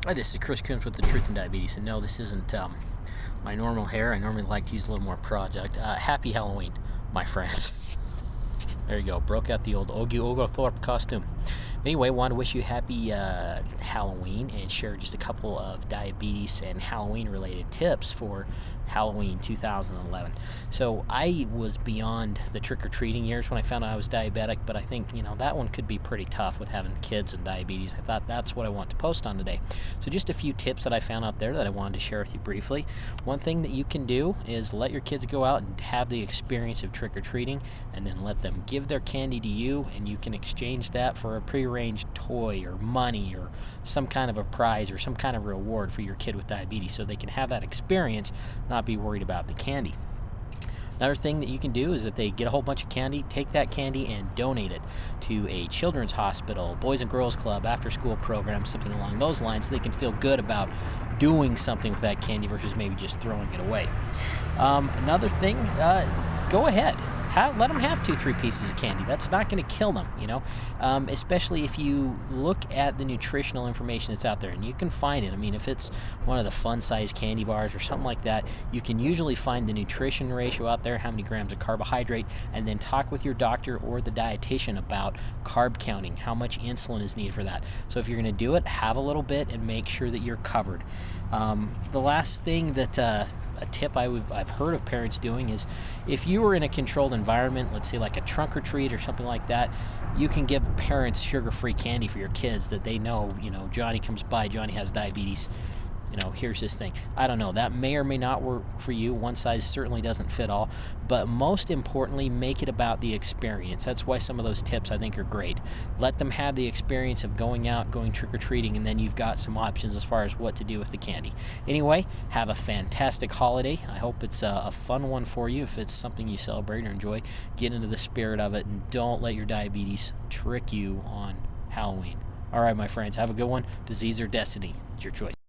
Hi, this is Chris Coombs with the Truth in Diabetes, and no, this isn't my normal hair. I normally like to use a little more project. Happy Halloween, my friends. There you go, broke out the old Oglethorpe costume. Anyway, want to wish you happy Halloween and share just a couple of diabetes and Halloween related tips for Halloween 2011. So I was beyond the trick-or-treating years when I found out I was diabetic, but I think, that one could be pretty tough with having kids and diabetes. I thought that's what I want to post on today. So just a few tips that I found out there that I wanted to share with you briefly. One thing that you can do is let your kids go out and have the experience of trick-or-treating, and then let them give their candy to you, and you can exchange that for a prearranged toy or money or some kind of a prize or some kind of reward for your kid with diabetes, so they can have that experience, not be worried about the candy. Another thing that you can do is if they get a whole bunch of candy, take that candy and donate it to a children's hospital, Boys and Girls Club, after-school program, something along those lines, so they can feel good about doing something with that candy versus maybe just throwing it away. Another thing, go ahead. Let them have 2-3 pieces of candy. That's not going to kill them, especially if you look at the nutritional information that's out there, and you can find it. I mean, if it's one of the fun-sized candy bars or something like that, you can usually find the nutrition ratio out there, how many grams of carbohydrate, and then talk with your doctor or the dietitian about carb counting, how much insulin is needed for that. So if you're going to do it, have a little bit and make sure that you're covered. The last thing that a tip I've heard of parents doing is if you were in a controlled environment, let's say like a trunk or treat or something like that, you can give parents sugar-free candy for your kids that they know, Johnny comes by, Johnny has diabetes, here's this thing. I don't know, that may or may not work for you. One size certainly doesn't fit all, but most importantly, make it about the experience. That's why some of those tips I think are great. Let them have the experience of going out, going trick-or-treating, and then you've got some options as far as what to do with the candy. Anyway, have a fantastic holiday. I hope it's a fun one for you. If it's something you celebrate or enjoy, get into the spirit of it, and don't let your diabetes trick you on Halloween. All right, my friends, have a good one. Disease or destiny, it's your choice.